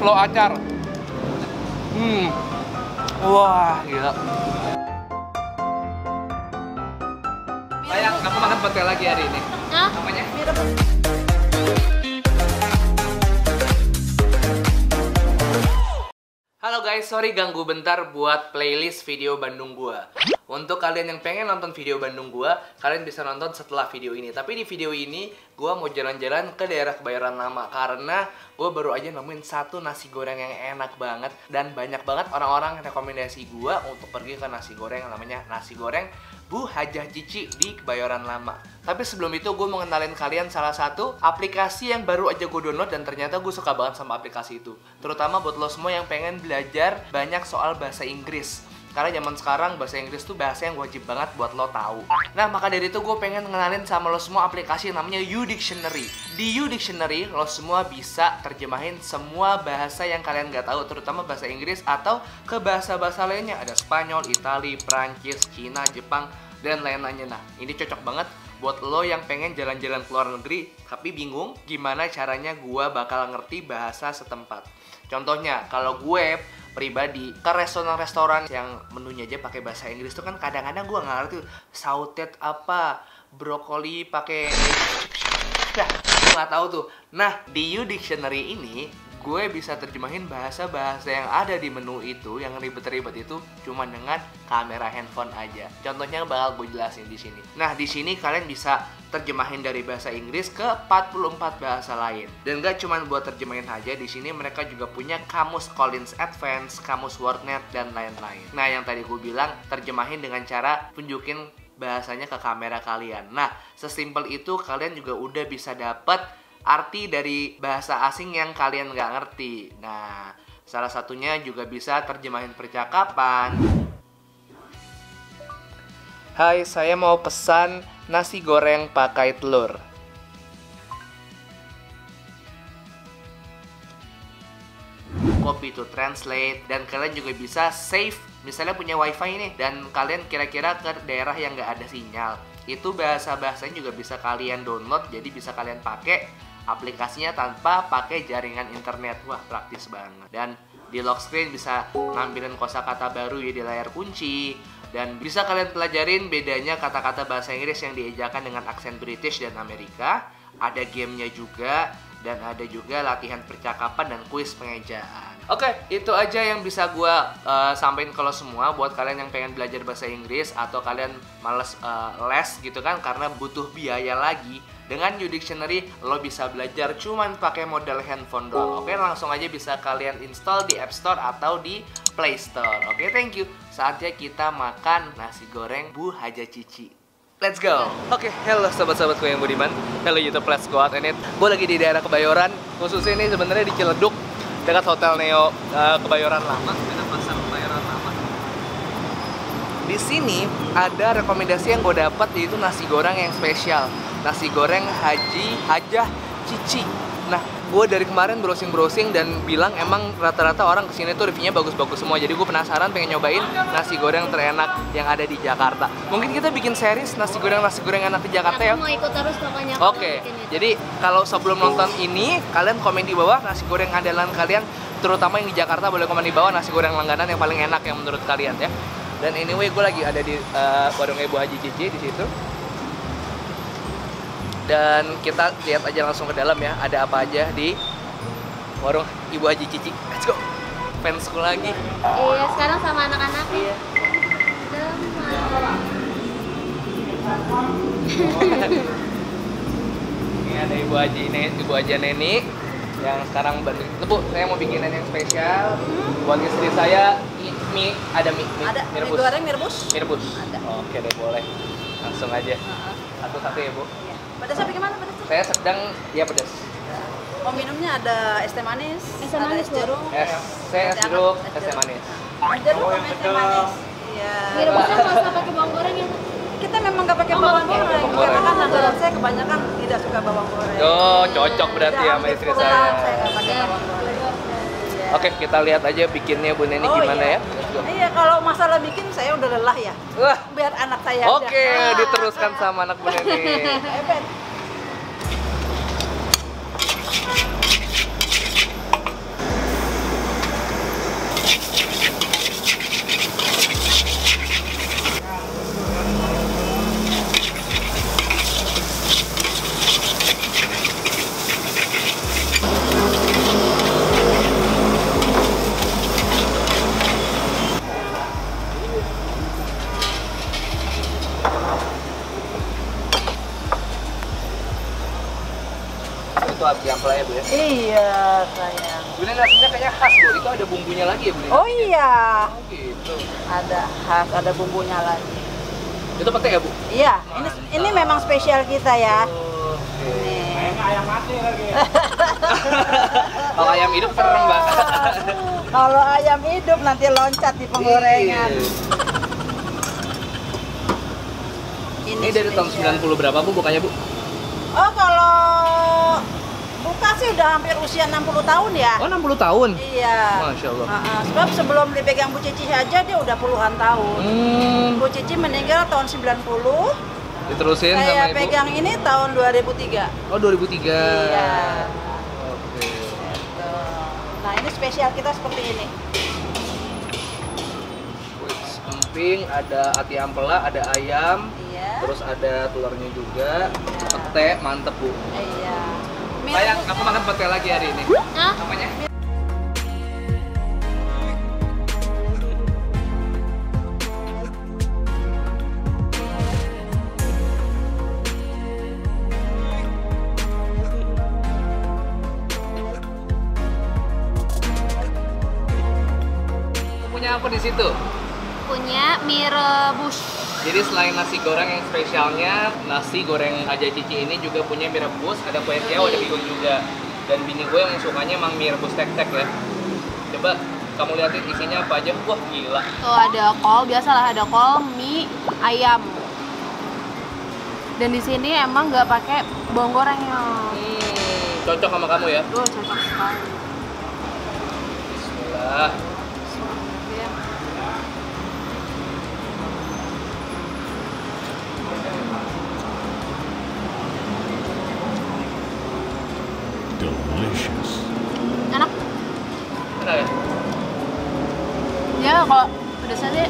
flow acar. Wah, gila. Sayang, aku makan pete lagi hari ini. Hah? Namanya? Halo guys, sorry ganggu bentar buat playlist video Bandung gua. Untuk kalian yang pengen nonton video Bandung gua, kalian bisa nonton setelah video ini. Tapi di video ini gua mau jalan-jalan ke daerah Kebayoran Lama karena gua baru aja nemuin satu nasi goreng yang enak banget dan banyak banget orang-orang rekomendasi gua untuk pergi ke nasi goreng namanya nasi goreng Bu Hajah Cici di Kebayoran Lama. Tapi sebelum itu gue mau kenalin kalian salah satu aplikasi yang baru aja gue download dan ternyata gue suka banget sama aplikasi itu. Terutama buat lo semua yang pengen belajar banyak soal bahasa Inggris. Karena zaman sekarang bahasa Inggris tuh bahasa yang wajib banget buat lo tahu. Nah, maka dari itu gue pengen ngenalin sama lo semua aplikasi yang namanya U-Dictionary. Di U-Dictionary lo semua bisa terjemahin semua bahasa yang kalian nggak tahu, terutama bahasa Inggris atau ke bahasa-bahasa lainnya. Ada Spanyol, Itali, Prancis, Cina, Jepang, dan lain-lainnya. Nah, ini cocok banget buat lo yang pengen jalan-jalan ke luar negeri tapi bingung gimana caranya gue bakal ngerti bahasa setempat. Contohnya, kalau gue pribadi ke restoran-restoran yang menunya aja pakai bahasa Inggris tuh kan kadang-kadang gue nggak ngerti sautet apa, brokoli pakai gue nggak tahu tuh. Nah, di U-Dictionary ini gue bisa terjemahin bahasa-bahasa yang ada di menu itu yang ribet-ribet itu cuma dengan kamera handphone aja. Contohnya bakal gue jelasin di sini. Nah, di sini kalian bisa terjemahin dari bahasa Inggris ke 44 bahasa lain. Dan gak cuma buat terjemahin aja, di sini mereka juga punya kamus Collins Advanced, kamus WordNet dan lain-lain. Nah, yang tadi gue bilang terjemahin dengan cara tunjukin bahasanya ke kamera kalian. Nah, sesimpel itu kalian juga udah bisa dapat arti dari bahasa asing yang kalian nggak ngerti. Nah, salah satunya juga bisa terjemahin percakapan. Hai, saya mau pesan nasi goreng pakai telur. Copy to translate. Dan kalian juga bisa save. Misalnya punya wifi nih dan kalian kira-kira ke daerah yang nggak ada sinyal, itu bahasa-bahasanya juga bisa kalian download, jadi bisa kalian pakai aplikasinya tanpa pakai jaringan internet. Wah, praktis banget. Dan di lock screen bisa ngambilin kosakata baru ya di layar kunci. Dan bisa kalian pelajarin bedanya kata-kata bahasa Inggris yang diejakan dengan aksen British dan Amerika. Ada gamenya juga. Dan ada juga latihan percakapan dan kuis pengejaan. Oke, itu aja yang bisa gue sampaikan kalau semua buat kalian yang pengen belajar bahasa Inggris atau kalian males les gitu kan karena butuh biaya lagi. Dengan U-Dictionary lo bisa belajar cuman pakai modal handphone doang. Oke, langsung aja bisa kalian install di App Store atau di Play Store. Oke, thank you. Saatnya kita makan nasi goreng Bu Hajah Cici. Let's go. Oke, hello sobat-sobatku yang budiman. Hello YouTube, let's go out and eat. Gue lagi di daerah Kebayoran, khususnya ini sebenarnya di Ciledug, dekat Hotel Neo Kebayoran Lama, dekat Pasar Kebayoran Lama. Di sini ada rekomendasi yang gue dapat yaitu nasi goreng yang spesial, nasi goreng Hajah Cici. Nah, gue dari kemarin browsing dan bilang emang rata-rata orang kesini tuh reviewnya bagus-bagus semua. Jadi gue penasaran pengen nyobain nasi goreng terenak yang ada di Jakarta. Mungkin kita bikin series nasi goreng enak di Jakarta ya. Aku mau ikut terus pokoknya. Oke, jadi kalau sebelum nonton ini kalian komen di bawah nasi goreng andalan kalian, terutama yang di Jakarta boleh komen di bawah nasi goreng langganan yang paling enak yang menurut kalian ya. Dan anyway gue lagi ada di warung Ibu Hajah Cici di situ. Dan kita lihat aja langsung ke dalam ya, ada apa aja di warung Ibu Hajah Cici. Let's go. Fansku lagi. Iya, sekarang sama anak-anak. Iya. Ini ada Ibu Hajah Neni yang sekarang bantu. Bu, saya mau bikinin yang spesial buat istri saya. Mie, ada mie ada rebus. Mie goreng, mie rebus? Mie rebus. Ada. Oke deh, boleh. Langsung aja. Satu-satu ya, Bu. Pedasnya bagaimana pedasnya? Saya sedang ya pedas. Mau minumnya ada es teh manis, Es teh manis, es jeruk, Es jeruk, es teh manis. es jeruk sama es teh manis. Iya. Mie rebusnya nggak usah pakai bawang goreng ya? Kita memang nggak pakai bawang goreng, karena kan langganan saya kebanyakan tidak suka bawang goreng. Oh, cocok berarti ya sama istri saya. Saya nggak pakai bawang goreng. Oke, kita lihat aja bikinnya Bu Neni gimana iya. ya. Iya, kalau masalah bikin saya udah lelah ya. Wah. Biar anak saya Oke, aja. diteruskan sama anak Bu Neni. Hebat. ati ampela ya Bu ya. Iya, sayang. Bu, ini nasinya kayaknya khas Bu. Itu ada bumbunya lagi ya Bu? Oh iya, Oh gitu. ada khas, ada bumbunya lagi. Itu pete ya Bu? Iya, ini memang spesial kita ya. Oke. Nih. Ayam mati lagi. Kalau ayam hidup serem banget. Kalau ayam hidup nanti loncat di penggorengan. Ini dari tahun spesial. 90 berapa Bu bukanya Bu? Oh, kalau buka sih udah hampir usia 60 tahun ya. Oh 60 tahun? Iya. Masya Allah. Sebab sebelum dipegang Bu Cici aja dia udah puluhan tahun. Bu Cici meninggal tahun 90. Diterusin sama Saya Ibu? pegang ini tahun 2003. Oh 2003. Iya. Oke. Gitu. Nah, ini spesial kita seperti ini. Emping, ada ati ampela, ada ayam, Iya. terus ada telurnya juga, pete, mantep Bu. Iya. Sayang, aku makan pete lagi hari ini. Hah? Namanya? Punya apa di situ? Punya mie rebus. Jadi selain nasi goreng yang spesialnya, nasi goreng Aja Cici ini juga punya mie rebus, ada kue tiaw, ada bihun juga. Dan bini gue yang sukanya emang mie rebus tek-tek ya. Coba kamu liatin isinya apa aja, wah gila. Tuh ada kol, biasalah ada kol, mie, ayam. Dan di sini emang nggak pakai bawang gorengnya. Cocok sama kamu ya. Duh, cocok sekali. Bismillah. Delicious. Enak. Enak ya? Ya kalau pedasnya sih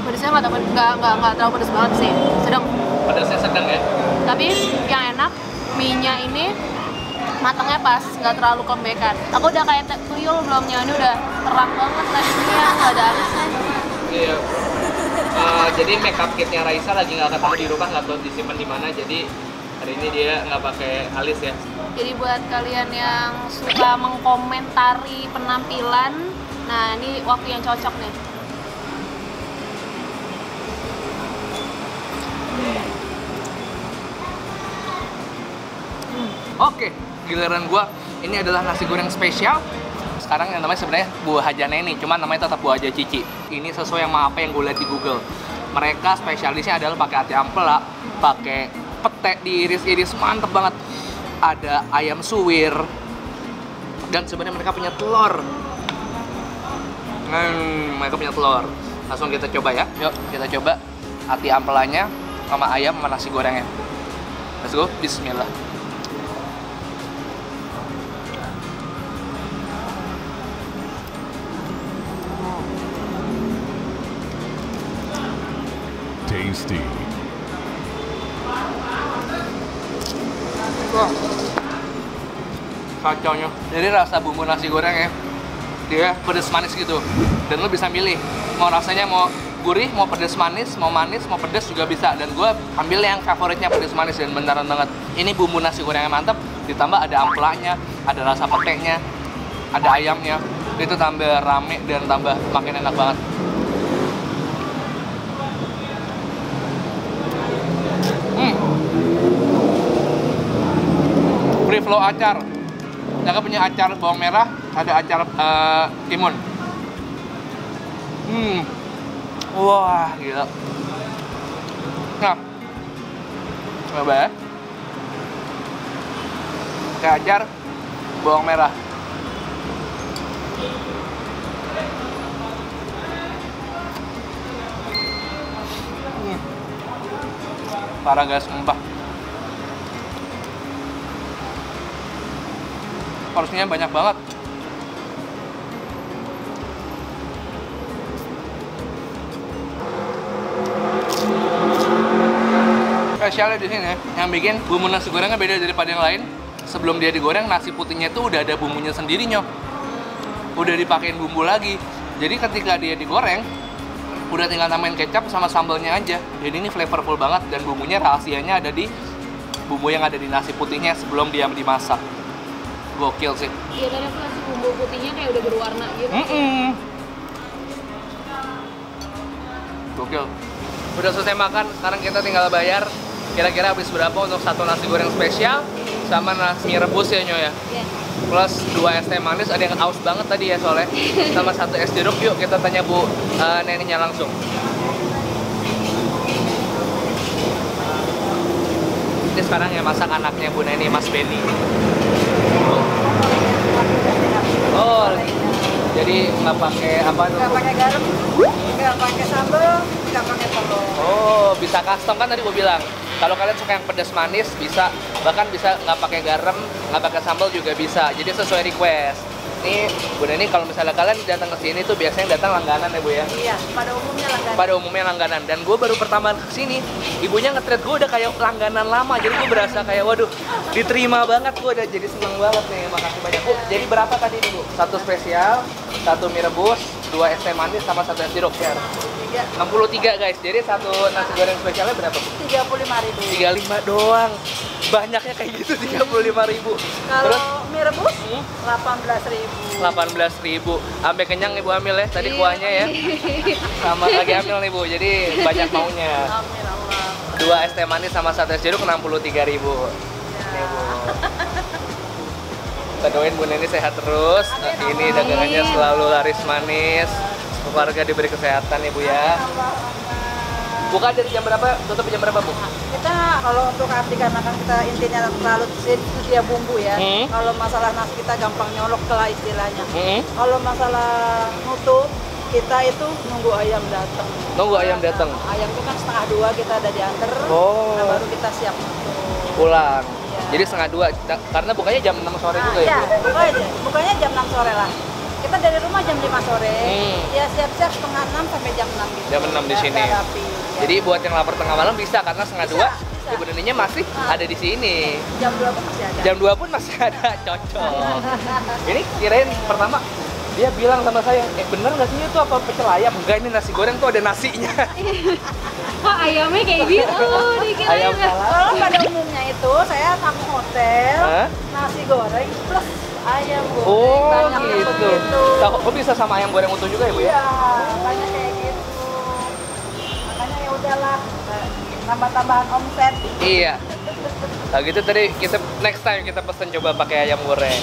pedasnya nggak terlalu pedas banget sih, sedang. Pedasnya sedang ya. Tapi yang enak mie-nya ini matangnya pas, nggak terlalu kelembekan. Aku udah kayak tuyul belumnya, ini udah terang banget nasinya, nggak ada alisnya. Iya. Jadi makeup kitnya Raisa lagi nggak ketemu di rumah, nggak tahu disimpan di mana. Jadi hari ini dia nggak pakai alis ya. Jadi buat kalian yang suka mengkomentari penampilan, nah ini waktu yang cocok nih. Oke, giliran gua. Ini adalah nasi goreng spesial. Sekarang yang namanya sebenarnya buah Haja Neni, cuman namanya tetap buah Haja Cici. Ini sesuai sama apa yang gue lihat di Google. Mereka spesialisnya adalah pakai ati ampela, pakai pete diiris-iris, mantep banget. Ada ayam suwir, dan sebenarnya mereka punya telur. Mereka punya telur. Langsung kita coba ya. Yuk, kita coba ati ampelanya sama ayam sama nasi gorengnya. Let's go, bismillah. Tasty. Wah, kacaunya. Jadi rasa bumbu nasi goreng ya, dia pedes manis gitu. Dan lo bisa milih, mau rasanya mau gurih, mau pedes manis, mau pedes juga bisa. Dan gue ambil yang favoritnya pedes manis dan beneran banget. Ini bumbu nasi gorengnya mantap, ditambah ada ampelanya, ada rasa petenya, ada ayamnya. Itu tambah rame dan tambah makin enak banget. Free flow acar. Mereka punya acar bawang merah, ada acar timun. Wah, gila. Nah, coba ya. Kayak acar bawang merah. Parah guys, sumpah. Porsinya banyak banget. Spesialnya di sini, yang bikin bumbu nasi gorengnya beda daripada yang lain. Sebelum dia digoreng, nasi putihnya itu udah ada bumbunya sendiri nyok. Udah dipakein bumbu lagi. Jadi ketika dia digoreng, udah tinggal tambahin kecap sama sambalnya aja. Jadi ini flavorful banget dan bumbunya rahasianya ada di bumbu yang ada di nasi putihnya sebelum dia dimasak. Gokil sih. Iya, tadi aku nasi bumbu putihnya kayak udah berwarna gitu. Gokil. Udah selesai makan, sekarang kita tinggal bayar. Kira-kira habis berapa untuk satu nasi goreng spesial sama nasi mie rebus ya Nyo ya? Iya. Plus 2 es teh manis, ada yang aus banget tadi ya soalnya. Sama 1 es jeruk. Yuk kita tanya Bu Neninya langsung. Ini sekarang yang masak anaknya Bu Neni, Mas Benny. Oh, jadi nggak pakai apa? Nggak pakai garam, nggak pakai sambal, nggak pakai telur. Oh, bisa custom kan tadi gue bilang. Kalau kalian suka yang pedas manis bisa, bahkan bisa nggak pakai garam, nggak pakai sambal juga bisa. Jadi sesuai request. Nih, Bu Neni kalau misalnya kalian datang ke sini tuh biasanya datang langganan ya Bu ya? Iya, pada umumnya langganan. Pada umumnya langganan. Dan gue baru pertama ke sini, ibunya nge-treat gue udah kayak langganan lama. Jadi gue berasa kayak waduh, diterima banget, gue udah jadi seneng banget nih. Makasih banyak Bu. Jadi berapa tadi nih Bu? 1 spesial, 1 mie rebus, 2 es teh manis sama 1 es jeruk ya. 63 guys. Jadi satu nasi goreng spesialnya berapa Bu? 35.000. 35 doang. Banyaknya kayak gitu 35.000. Kalau Terus mie rebus 18.000. 18.000. Sampai kenyang Ibu hamil ya. Tadi kuahnya ya. Sama lagi hamil nih Bu. Jadi banyak maunya. Amin Allah. 2 es teh manis sama 1 es jeruk 63.000. Nih Bu. Kita doain Bu Neni sehat terus. Ini dagangannya selalu laris manis. Keluarga diberi kesehatan ya Bu ya. Buka dari jam berapa? Tutup jam berapa Bu? Kita kalau untuk arti karena kan kita intinya terlalu itu dia bumbu ya. Kalau masalah nasi kita gampang nyolok lah istilahnya. Kalau masalah nutup kita itu nunggu ayam datang. Nunggu ayam datang. Ayam itu kan 1:30 kita ada diantar. Oh. Nah, baru kita siap nutup. Pulang. Iya. Jadi 1:30 karena bukanya jam 6 sore juga ya Iya, Bu? bukanya jam 6 sore lah. Kita dari rumah jam 5 sore. Ya siap-siap 5:30 sampai jam 6 gitu. Jam 6 di sini. Udah rapi, ya. Jadi buat yang lapar tengah malam bisa karena 1:30 Bisa. Ibu Neninya masih ada di sini. Jam 2 pun masih ada. Jam 2 pun masih ada, cocok. Ini kirain pertama dia bilang sama saya, bener nggak sih itu apa pecel ayam? Enggak, ini nasi goreng tuh ada nasinya. Kok ayamnya kayak gitu? Dikirain Ayam nggak? salah. Kalau pada umumnya itu saya tamu hotel, Hah? nasi goreng plus ayam goreng. Oh Banyaknya gitu. begitu. Tahu, oh bisa sama ayam goreng utuh juga ya Bu ya? Iya, makanya kayak gitu. Makanya ya udahlah, tambah-tambahan omset. Iya. Nah gitu tadi kita next time kita pesen coba pakai ayam goreng.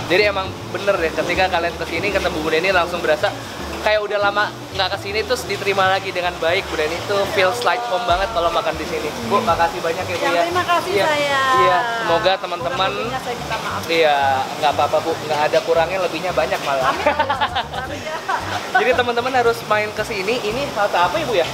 Jadi emang bener deh ketika kalian kesini ketemu Bu Neni langsung berasa kayak udah lama nggak kesini terus diterima lagi dengan baik. Bu Neni itu feels like home banget kalau makan di sini. Bu, makasih banyak ya Bu Ya, ya. terima kasih Iya. saya. Iya, semoga teman-teman Kurang-lebihnya saya minta maaf. iya nggak apa-apa Bu, nggak ada kurangnya lebihnya banyak malah. Amin ya. Jadi teman-teman harus main ke sini. Ini halte apa Ibu ya?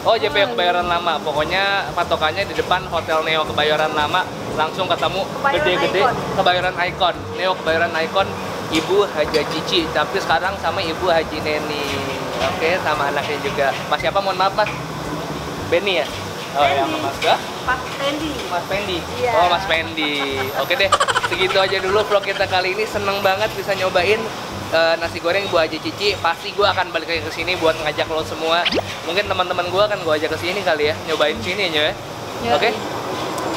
Oh, JPO Kebayoran Lama. Pokoknya patokannya di depan Hotel Neo Kebayoran Lama. Langsung ketemu Kebayoran gede-gede Icon. Kebayoran Icon. Neo Kebayoran Icon Ibu Haja Cici. Tapi sekarang sama Ibu Haji Neni. Oke, sama anaknya juga. Mas siapa? Mohon maaf Mas. Benny ya? Oh ya, Benny. Mas Gak? Pak Tendi. Mas Pendi. Iya. Oh, Mas Pendi. Oke deh, segitu aja dulu vlog kita kali ini. Seneng banget bisa nyobain nasi goreng Bu Haji Cici. Pasti gue akan balik lagi ke sini buat ngajak lo semua. Mungkin teman-teman gue akan gue ajak ke sini kali ya, nyobain sini ya. Oke?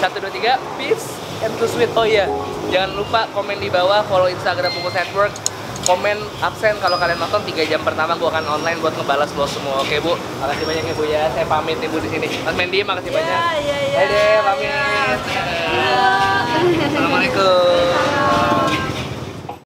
1 2 3, peace and to sweet. Oh iya, jangan lupa komen di bawah, follow Instagram Bungkus Network. Komen absen kalau kalian nonton 3 jam pertama gue akan online buat ngebalas lo semua. Oke Bu, makasih banyak ya Bu ya. Saya pamit nih Bu di sini. Mas Mendy makasih banyak. Iya. Hai deh, pamit. Assalamualaikum.